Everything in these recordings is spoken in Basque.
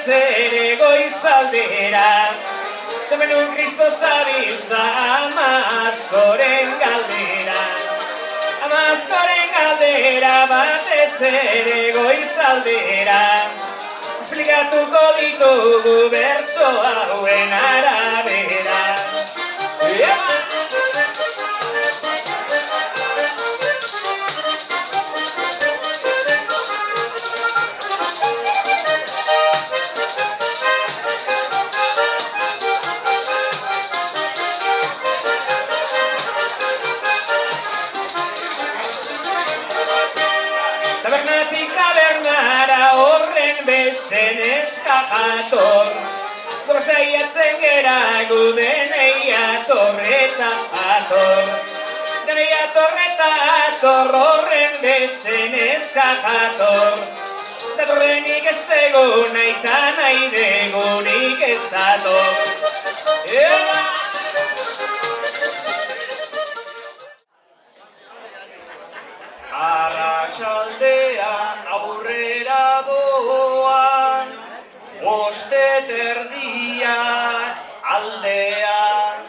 ere goizaldera, zemenun Kristo zabiltza amaskoren galdera. Amaskoren galdera batez ere goizaldera, esplikatuko ditugu bertso hauen arabera. Tabernatik tabernara horren beste neska jator, gozaiatzen gera gudenei atorreta ator. Denei atorreta ator horren beste neska jator, datorrenik ez dugu nahi ta nahi degunik ez dator. Arratsaldean aurrera doan, boste terdiak aldean,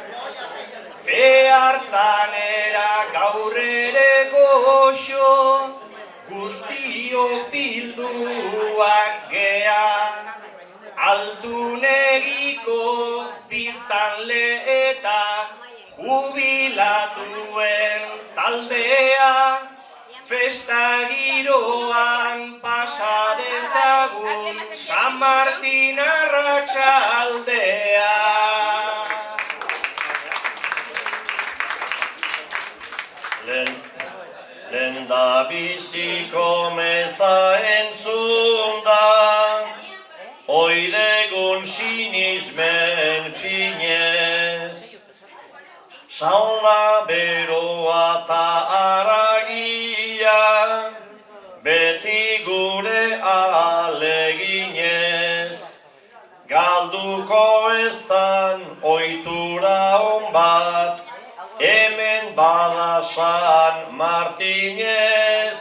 behartzanera gaur ere goxo, guztiok bilduak gean, altunegiko biztanleetan, jubilatuen taldea, festa giroan pasa dezagun San Martin arratsaldea. Lenda biziko meza entzun da, oidegun sinismen finez, salda beroa ta aragia, beti gure aleginez, galduko eztan ohitura on bat, hemen bada San Martinez,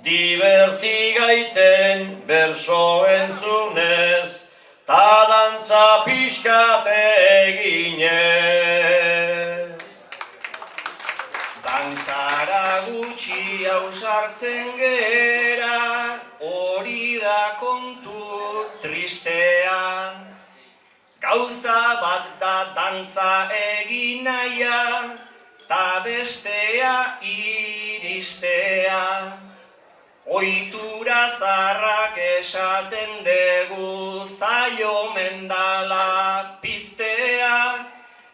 diverti gaiten berso entzunez, ta dantza pixkat eginez. Dantzara gutxi ausartzen gera, hori da kontu tristea. Gauza bat da dantza egin naia, ta bestea iristea. Ohitura zarrak esaten dugu, zaio mendala piztea.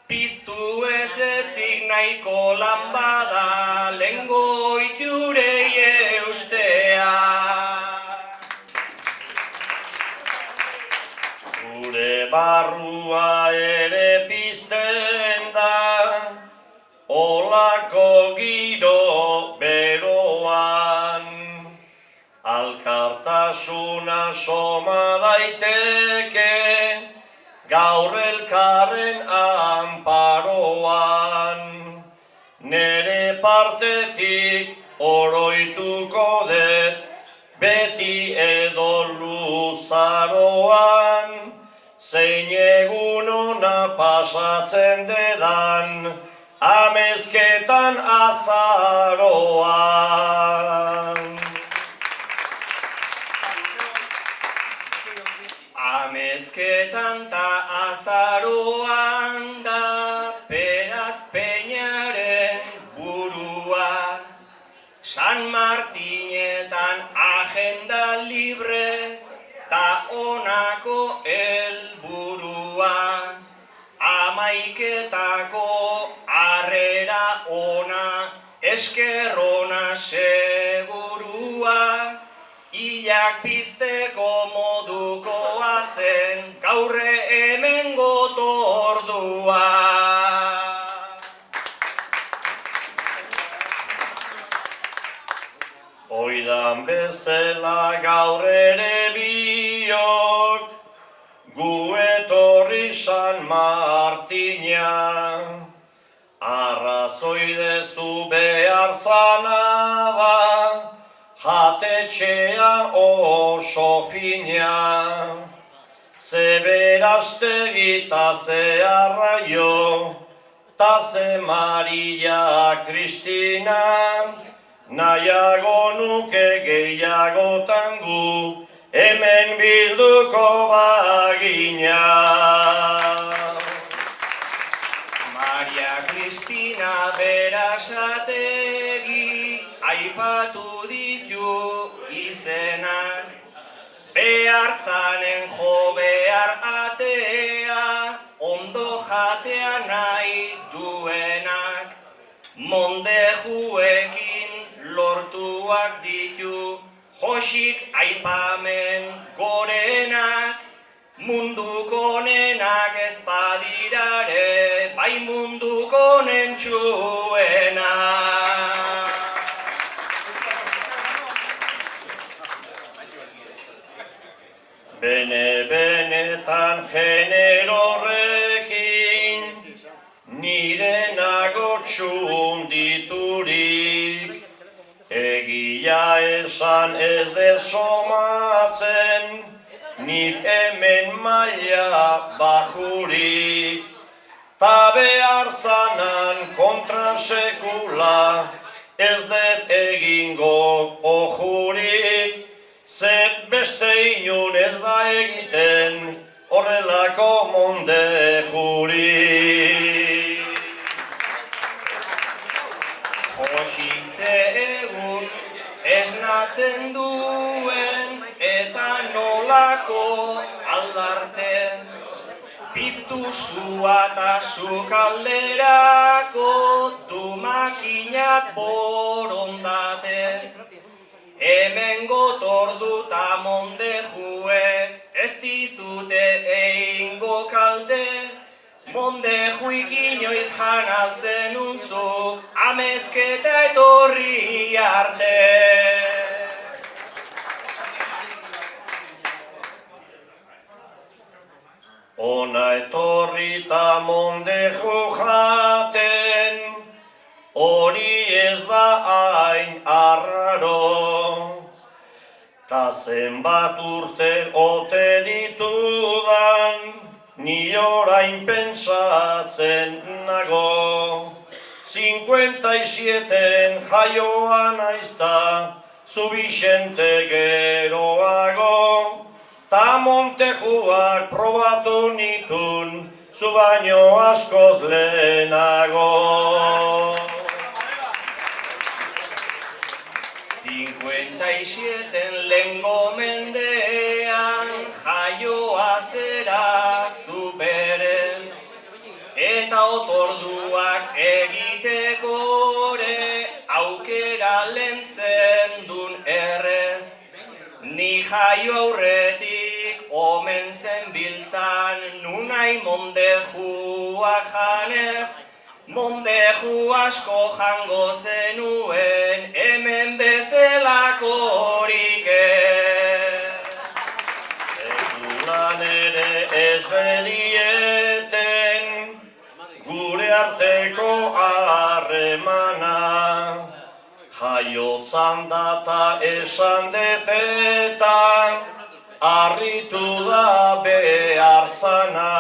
Piztu ez etzik nahiko lan bada, lehengo ohiturei eustea. Gure barrua ere pizten da, olako giro beroan. Alkartasuna soma daiteke, gaur elkarren amparoan. Nere partetik oroituko det, beti edo luzaroan, zein egun ona pasatzen dedan, amezketan azaroan. Amezketan ta azaroan da Peraz Peñaren burua, San Martinetan agenda libre ta honako helburua, amaiketako harrera ona, esker ona segurua, hilak pizteko modukoa zen, gaurre hemen gotordua. Oidan bezala gaur ere biok, gu etorri San Martina. Arrazoi dezu behar zana da, jatetxea oso fina. ze berastegi ta ze arraio, ta ze Maria Kristina, nahiago nuke gehiagotan gu, hemen bilduko bagina. Maria Kristina Berasategi aipatu ditu izenak, behartzanen jo behar atea, ondo jatea nahi duenak, mondejuekin lortuak ditu, josik aipamen gorenak, munduko nenak ez badirare, bai munduko nentsuenak. Benetan generorekin, nire nago txunditurik, egia esan ez dut somatzen, nik hemen maila bajurik, ta behar zanan kontra sekula, ez dut egingo ojurik, ze beste inun ez da egiten horrelako monde jurik. Josik ze egun esnatzen duen eta nolako aldarte, piztu sua eta sukalderako du makinat borondate. Hemen gotordu ta mondejuek ez dizute egingo kalte, mondejuik inoiz janaltzen unzuk, amezketa etorri arte. Ona etorri ta mondeju jaten, hori ez da hain arraro, ta zenbat urte ote ditudan, ni orain pentsatzen nago. 57 jaioa naizta, zu Bixente geroago, ta montejuak probatu nitun, zu baino askoz lehenago. 57 lehengo mendean jaioa zera zu berez, eta otorduak egitekore aukera lehen zendun errez. Ni jaio aurretik omen zen biltzan, nunai mondejuak janez, mondeju asko jango zenuen, hemen bezelakorik ez. Sekulan ere ez bedieten, gure arteko harremana, jaiotzan data esan detetan, harritu da behar zana.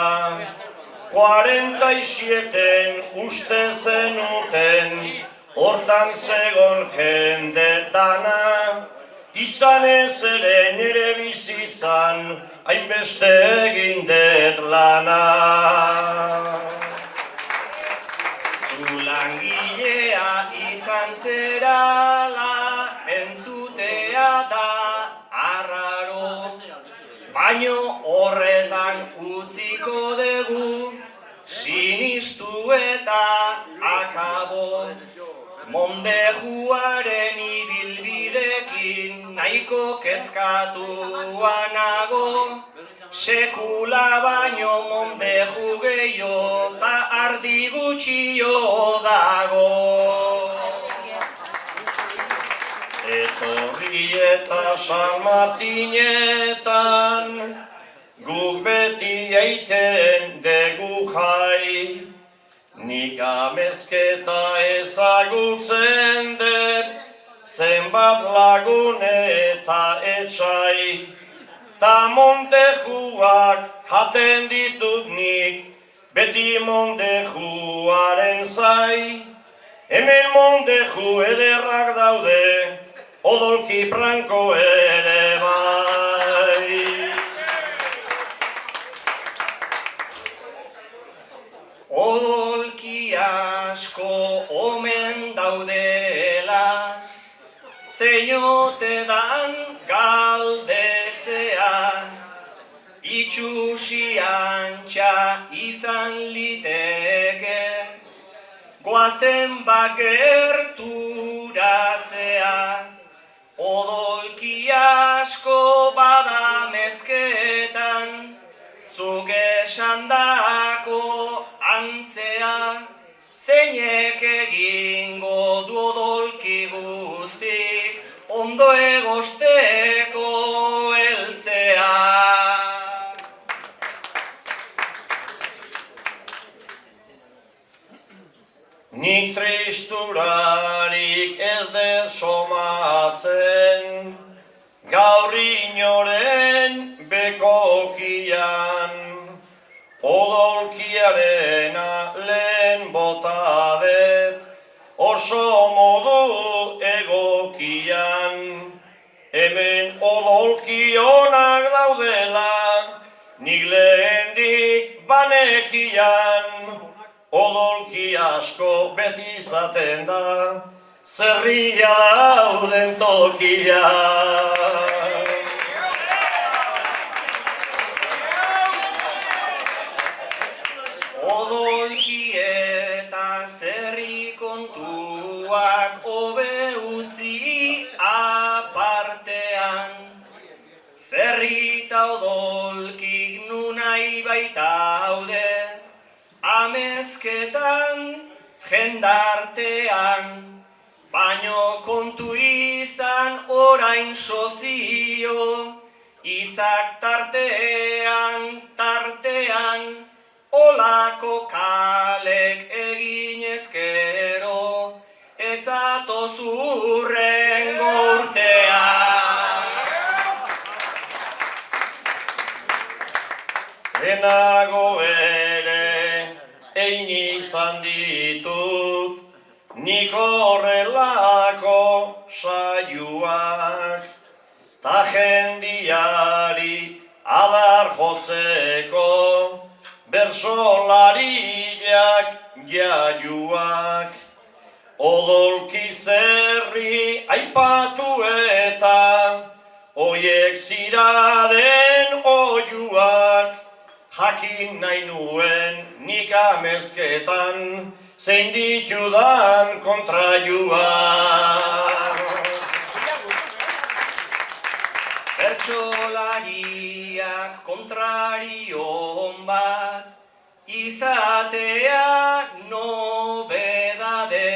47 uste zenuten, hortan zegon jende dana, izan ez ere nire bizitzan, hainbeste egin dut lana. Zu langilea izan zerala, entzutea da arraro, baino horretan utziko dugu, sinistu eta akabo. Mondejuaren ibilbidekin nahiko kezkatua nago, sekula baino mondeju gehiago ta ardi gutxio dago. Etorri eta San Martinetan, guk beti eiten degu jai, nik amezketa ezagutzen dut, zenbat lagun eta etxai, ta montejuak jaten ditut nik, beti montejuaren zai. Hemen monteju ederrak daude, odolki franko ere bai. Odolki asko omen daudela, zeinote dan galdetzea, itxusi antxa izan liteke, goazen bagerturatzea, odolki asko bada mezketan, zuk esandako antzea, zeinek egingo du odolki guztik, ondo egosteko heltzea. Nik tristurarik ez dut somatzen, gaur inoren bekokian, odolkiarena lehen bota dut, oso modu egokian, hemen odolki onak daudela, nik lehendik banekian, odolki asko beti izaten da, zerria dauden tokia. Odolki eta zerri kontuak hobe utzi apartean, zerri ta odolkik nunai baitaude, amezketan jendartean, baino kontu izan orain sozio, hitzak tartean, olako kalek egin ezkero, etzatoz urrengo urtean. Lehenago ere ein izan ditut, nik horrelako saioak, ta jendiari adar jotzeko, bersolariak jaiuak, odolki zerri aipatu eta oiek ziraden oiuak, jakin nahi nuen nik amezketan zein ditudan kontraiuak. Bertsolariak kontrarion bat izatea nobedade,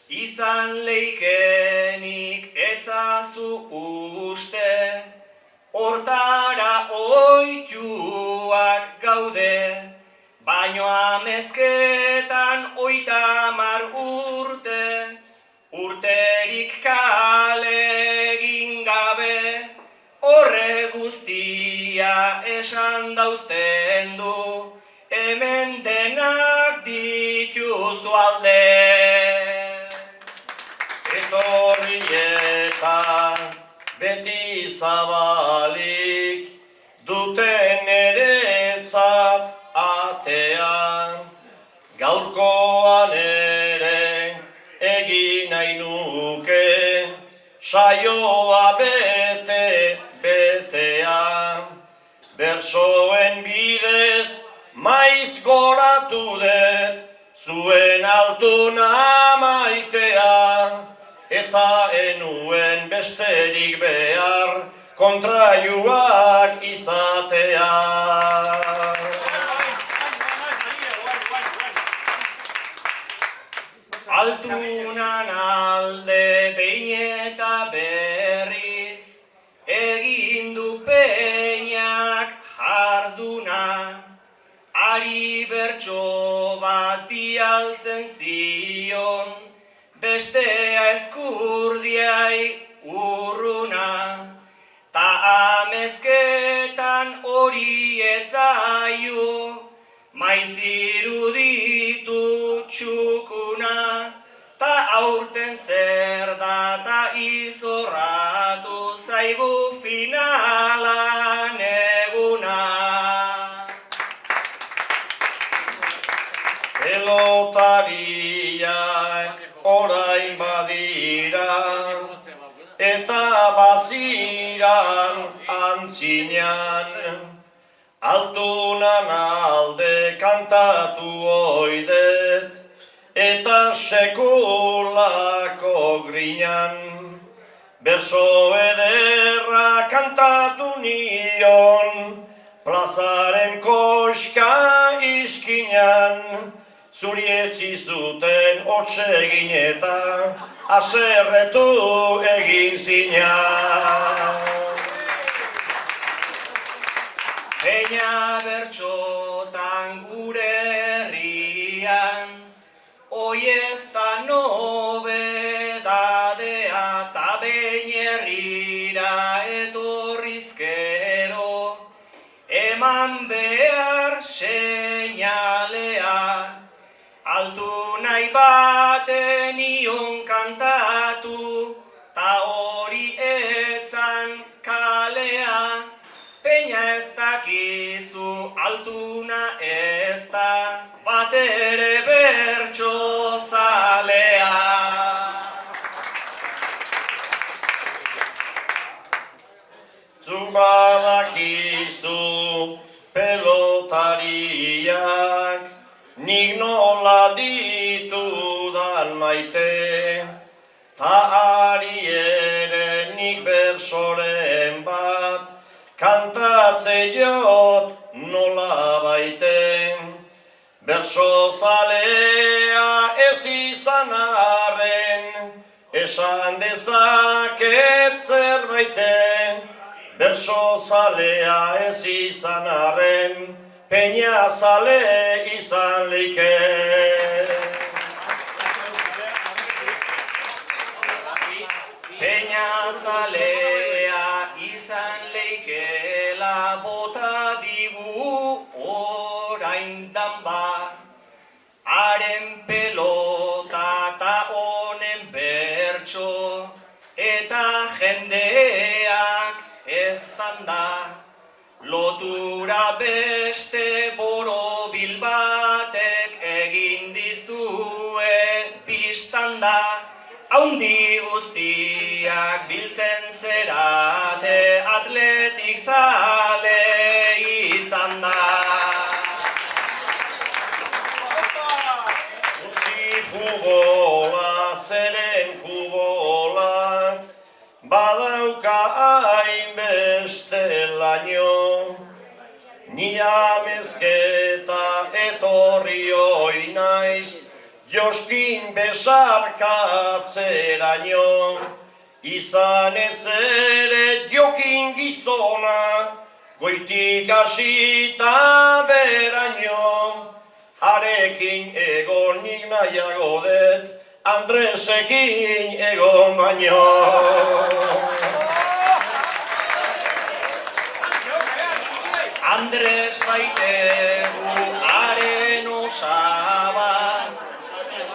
izan leikenik etzazu uste, hortara oituak gaude, baino amezketan 30 urte, urterik kale egin gabe, horre guztia esan dauzten du, hemen denak dituzu alde. Etorri eta beti zabalik, duten eretzat atea, gaurkoan ere egin nahi nuke, saioa betea, bersoen bidez maiz goratu dut, zuen altuna maitea, eta enuen besterik behar, kontraiuak izatea. Altunan alde behin eta berriz, egin du peinak jarduna, ari bertso bat bialtzen zion, bestea eskurdiai urruna, ta amez elkarrizketan hori etzaio, maiz iruditu txukuna, ta aurten zer da ta izorratu zaigu finalan eguna. Pelotariak orain badira, eta baziran antzinean, altunan alde kantatu oidet, eta sekulako grinan, berso ederra kantatu nion, plazaren koska iskinan, zuri etzi zuten otsegin eta aserretu egin zinan. Peña bertxotan gure herrian, hoi ez da nobedadea, ta behin herrira etorrizkero, eman behar seinalea, altu nahi baten ion kantatu, ta hori etzan kalea, peña ez dakizu altuna ez da, bat ere bertso zalea. Zuk badakizu pelotariak, nik nola ditudan maite, ta ari ere nik bersoren bat, kantatze jot nola baite. Berso zalea ez izan arren, esan dezaket zerbaite. Berso zalea ez izan arren, peña zale izan leike. Peña zalea izan leikela bota digu orain danba, haren pelota ta honen bertso, eta jendeak eztan da, lotura beste borobil batek egin dizue pistan da, haundi guztiak biltzen zerate atletik zale izan da. Utzi futbola, zeren futbola, badauka hainbeste laino, ni amezketa etorri hoi naiz, joskin besarkatzeraino, izan ez ere jokin gizona, goitik hasita beraino, arekin egon nik nahiago det, Andresekin egon baino. Andres baitegu haren osaba,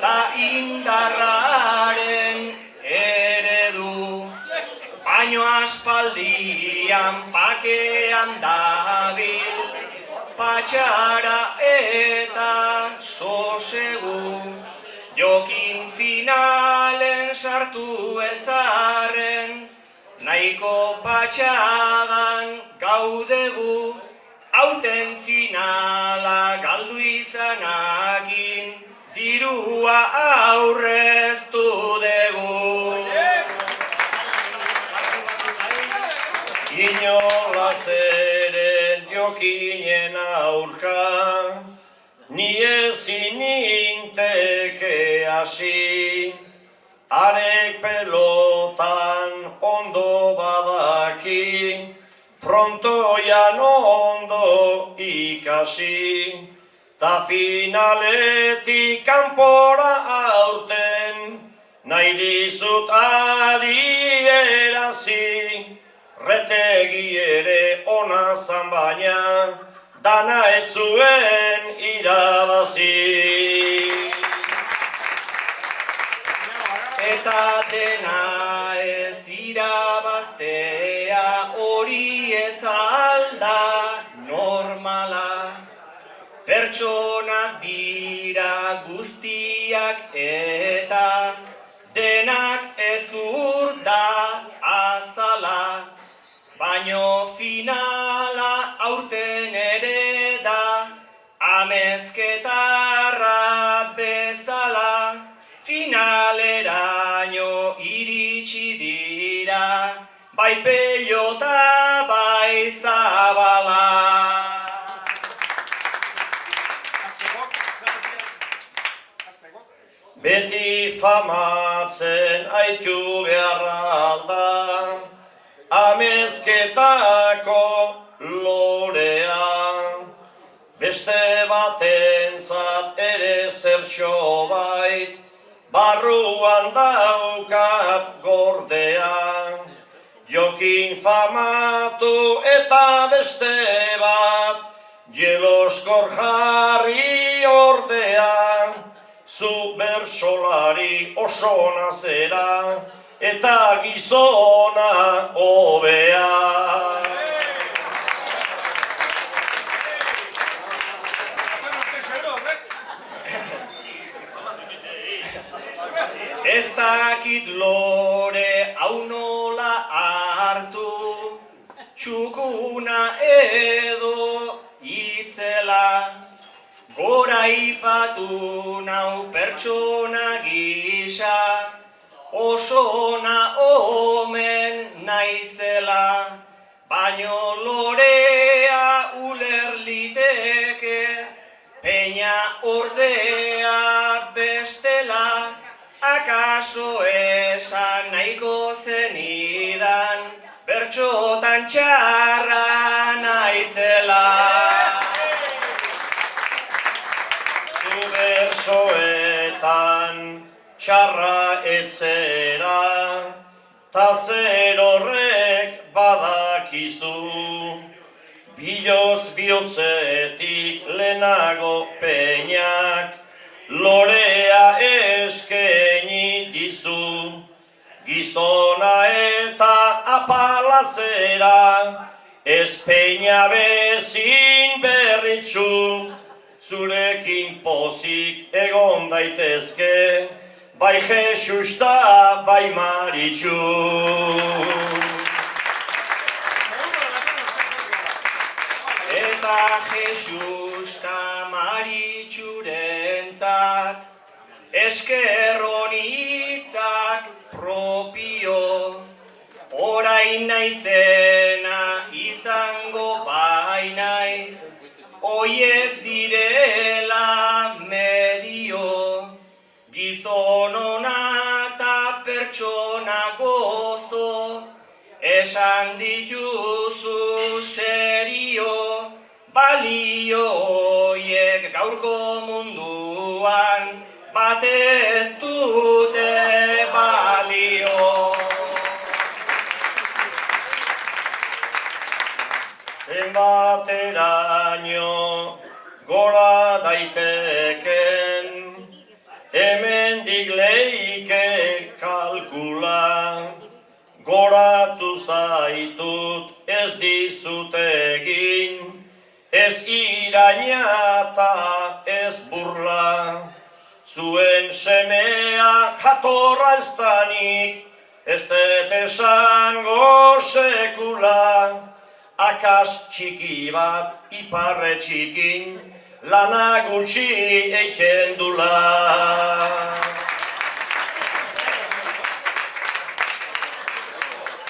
ta indarraren eredu, baino aspaldian pakean dabil, patxara eta sosegu, jokin finalen sartu ezarren, nahiko patxadan gaudegu, aurten finala galdu izanakin, dirua aurreztu dugu. Inolaz ere jokinen aurka, ni ezin ninteke hasi, arek pelotan ondo badaki, frontoian ondo ikasi, ta finaletik kanpora aurten, nahi dizut adierazi, retegi ere ona zan baina, dana ez zuen irabazi. Eta dena ez irabaztea hori ez alda normala. Pertsonak dira guztiak eta denak ez urda azala. Baino finala aurten ere da amezketarra bezala. Finaleraino iritsi dira, bai pelota bai zabala. Beti famatzen aitu beharra da, amezketako lorea. Beste batentzat ere zertxo bait, barruan daukat gordea. Jokin famatu eta beste bat, jeloskor jarri ordea. Zu bersolari oso nazera, eta gizona hobea. Ez dakit lore hau nola hartu, txukuna edo itzela. Gora ipatu nau pertsona gisa, osona omen naizela. Baino lorea uler liteke, peña ordea bestela. Akaso esan nahiko zenidan, bertxotan txarra naizela. Zu bersoetan txarra etzera, ta zer horrek badakizu. Biloz bihotzetik lehenago peñak, lorea eskaini dizu. Gizona eta apalazera, ez peña bezin berritxu. Zurekin pozik egon daitezke, bai Jesus ta bai Maritxu. Eta Jesus ta Maritxurentzat, esker honitzak propio. Orain naizena izango bai naiz, oiek direla medio. Gizon ona ta pertsona gozo, esan dituzu serio. Balio oiek gaurko munduan, batez dute balio. Zenbateraino gora daiteken, hemendik leike kalkula. Goratu zaitut ez dizut egin, ez iraina ta ez burla. Zuen semea jatorra ez danik, ez dut esango sekula. Akas txiki bat iparre txikin, lana gutxi eiken dula.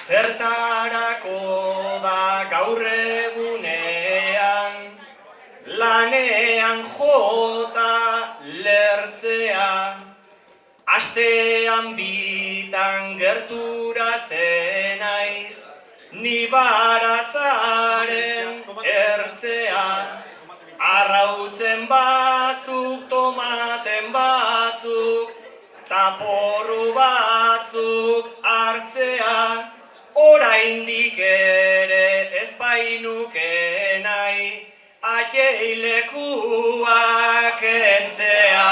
Zertarako da gaur egunean, lanean jota lertzea. Astean bitan gerturatzen naiz, ni baratzaren ertzea. Arrautzen batzuk, tomaten batzuk, ta porru batzuk hartzea. oraindik ere ez bainuke nahi, atxeilekuak entzea.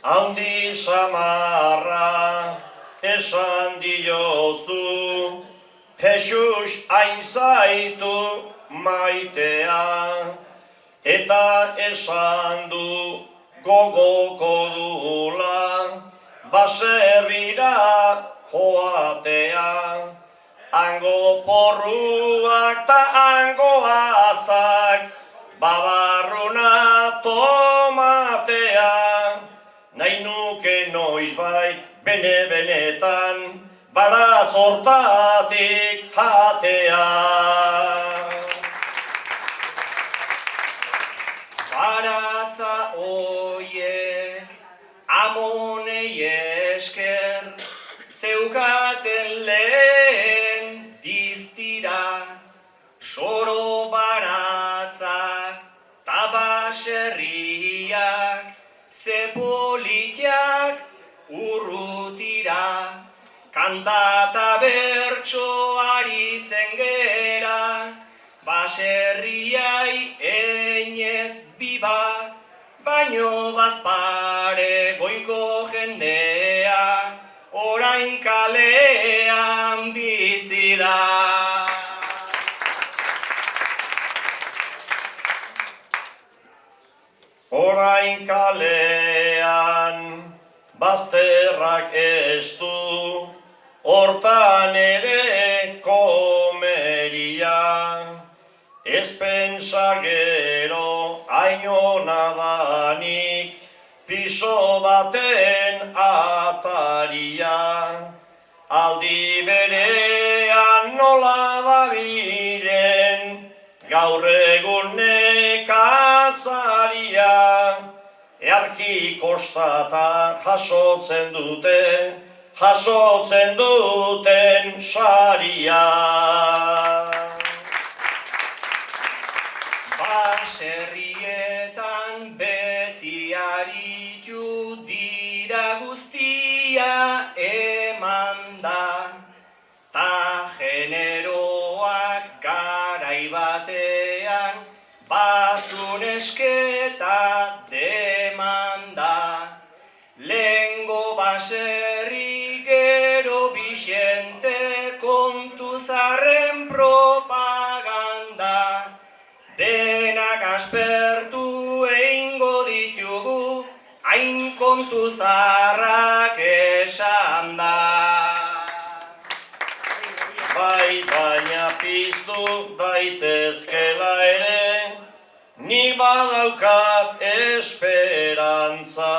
Haundi samarra esan diozu, Jesus hain zaitu maitea, eta esan du gogoko dula, baserrira joatea, hango porruak ta hango azak, babarruna tomatea, nahi nuke noizbait bene-benetan, baraz hortatik jatea. Baratza oiek amonei esker, zeukaten lehen diztira, soro baratzak ta baserriak, ze politiak urrutira, kantata bertso aritzen gera, baserriai einez biba, baino bazpare goiko jendea, orain kalean bizi da. Orain kalean bazterrak estu, hortan ere komeria, ez pentsa gero ainona danik, piso baten ataria, aldi berean nola dabilen, gaur egun nekazaria, earki kostata jasotzen duten saria. Baserrietan beti aritu dira guztia emanda, ta generoak garai batean bazun esketa demanda. Lengo baserri gero Bixente kontuzarren propaganda, denak aspertu eingo ditugu, hain kontuzarrak esan da. Bai, baina piztu daitezkela ere, nik badaukat esperantza.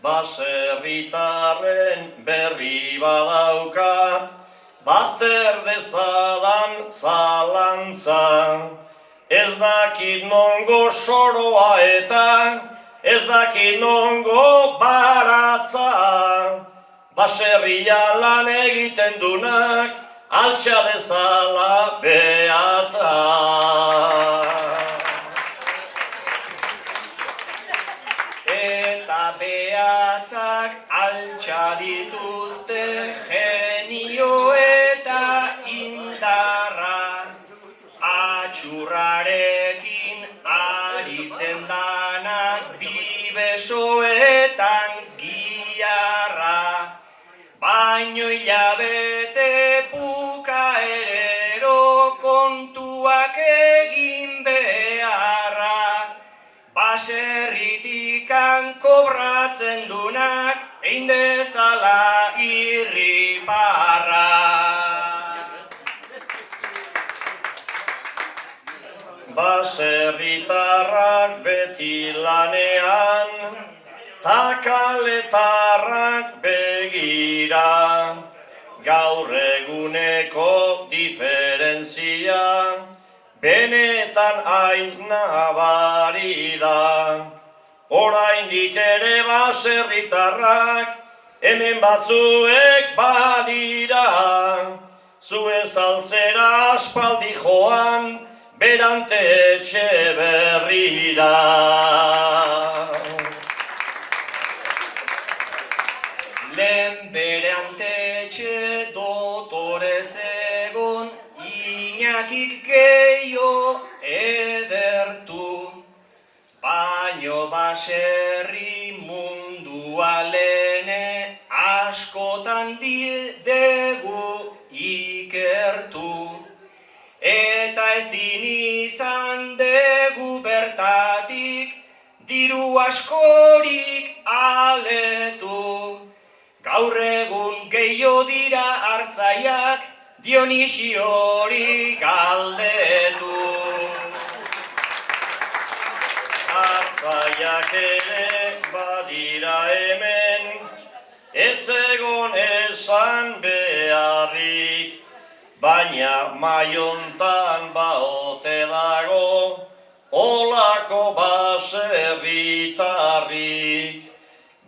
Baserritarren berri badaukat, bazter dezadan zalantza. Ez dakit nongo soroa eta, ez dakit nongo baratza. Baserrian lan egiten dunak, altxa dezala behatza. Eta behatzak altxa dituzte genio eta indarra, atxurrarekin aritzen danak bibesoetan giarra, baino hilabete bukaerero kontuak egin beharra, baserritikan kobratzen dunak egin dezala irriparra. Baserritarrak beti lanean, ta kaletarrak begira, gaur eguneko diferentzia, benetan hain nabari da. Oraindik ere baserritarrak, hemen batzuek badira, zuen saltzera aspaldi joan, berante etxe berrira. Iñakik gehiago edertu, baino baserri mundua lehene askotan degu ikertu. Eta ezin izan degu bertatik diru askorik aletu. Gaur egun gehiago dira hartzaiak Dionisiori galdetu. Hartzaiak ere badira hemen, ez egon esan beharrik, baina maiontan baote dago, olako baserritarrik.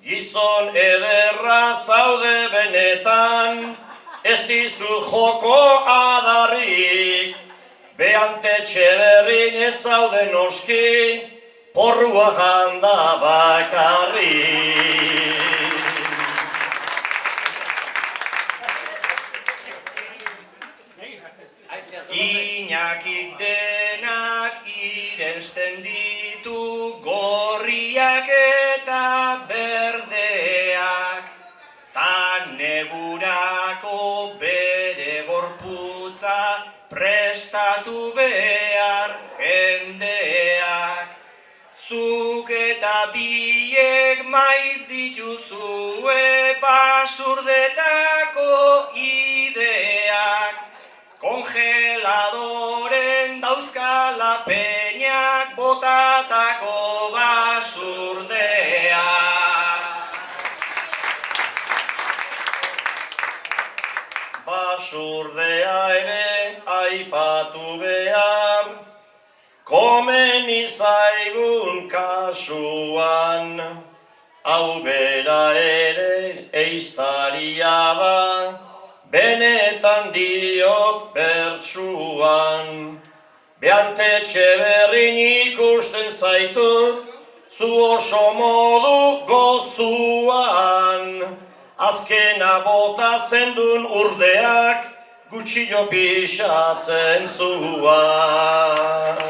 Gizon ederra zaude benetan, ez dizu joko adarrik, beante txeberrin ez zaude noski, porrua janda bakarrik. Iñakik denak irensten ditu, gorriak eta berdeak, ta negurako bere gorputza prestatu behar jendeak. Zuk eta biek maiz dituzue basurdetako ideak, kongeladoren dauzkala peñak botatako basurdeak. Basurdea ere aipatu behar, komeni zaigun kasuan, hau bera ere eiztaria da, benetan diot bertsuan. Beante txeberrin ikusten zaitut, zu oso modu gozuan. Azkena bota zendun urdeak, gutxillo pixatzen zuan.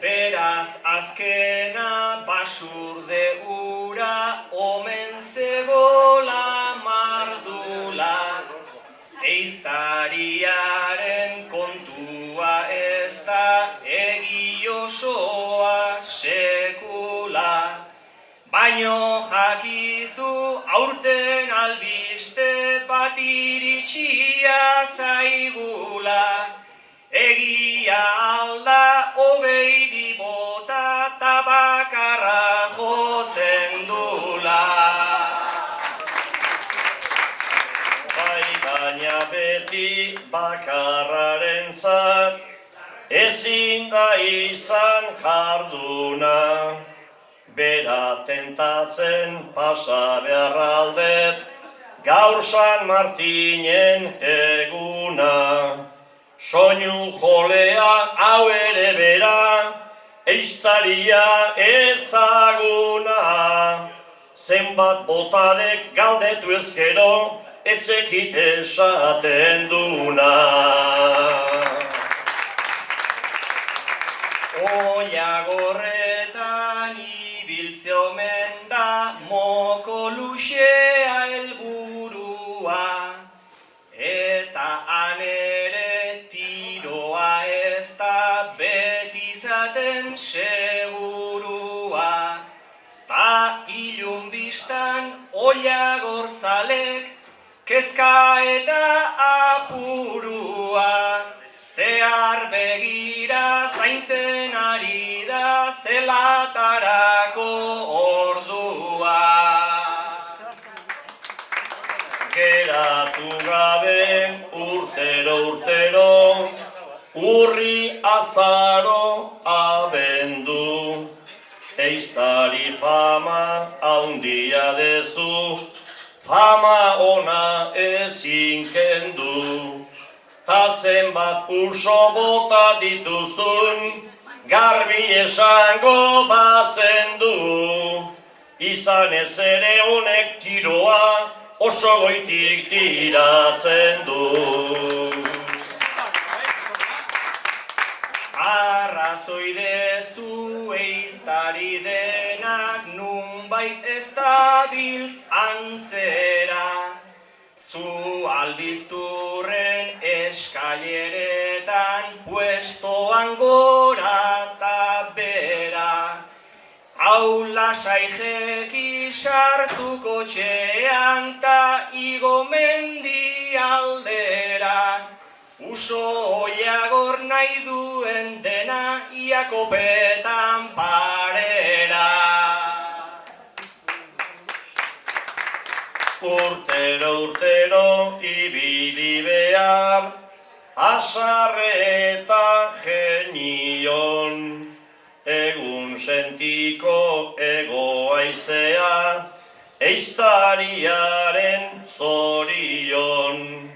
Beraz azkena basurde ura omen zegola mardula, eiztariaren kontua ez da egi osoa sekula. Baino jakizu aurten albiste bat iritsia zaigula, egia alda obeiri bota tabakarra jozen dula. Bai baina beti bakarraren zat, ezin da izan jarduna. Bera tentatzen pasa beharraldet, gaur San Martinen eguna. Soinu jolea hau ere bera, eiztaria ezaguna. Zenbat botadek galdetu ezkero, etzekit esaten duna. Oia gorretan ibiltze omen da moko luxea helburua, eta han ere tiroa ez da beti izaten segurua. Ta ilun bistan oia gorzalek kezka eta apurua, zehar begira zaintzen ari da zelatarako ordua. Geratu gabe urtero, urri azaro abendu, eiztari fama haundia dezu, fama ona ezin kendu. Ta zenbat uso bota dituzun, garbi esango bazendu. Izan ez ere honek tiroa, oso goitik tiratzen du. Arrazoi dezu eiztari denak nunbait ez dabiltz antzera. Zu albizturren eskaileretan puestoan gora eta bera. Hau lasai jeki sartuko txean ta igo mendi aldera. Uso oiagor nahi duen dena iakopetan parera. Urtero ibili behar, azarreta genion, egun sentiko ego aizea, eiztariaren zorion.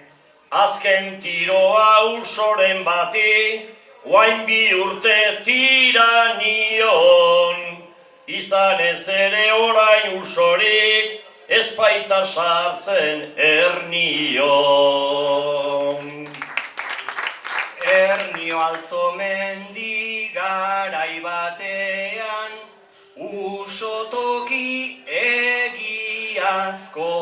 Azken tiroa usoren bati, oain bi urte tiranion. Izan ez ere orain usorik, ez baita sartzen ernion. Ernio altzomendi garai batean, usotoki egiazko,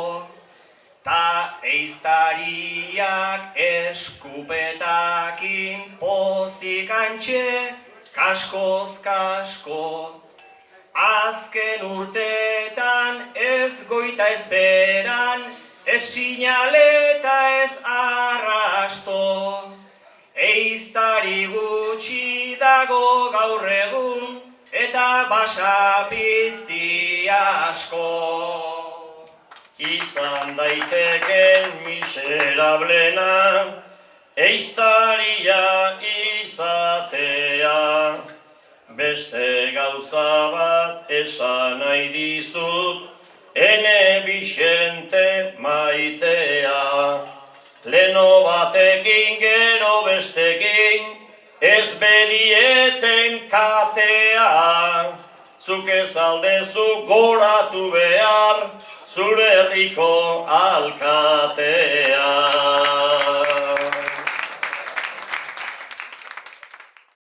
ta eiztariak eskupetakin pozik antxe kaskoz kasko. Azken urteetan ez goita ezberan, ez sinaleta ez arrasto. Eiztari gutxi dago gaur egun, eta basapizti asko. Izan daiteken miserablena, eiztaria izatea. Beste gauza bat esan nahi dizut, ene Bixente maitea. Leno batekin gero bestekin, ez bedieten katea. Zuk ez aldezu goratu behar, zure herriko alkatea.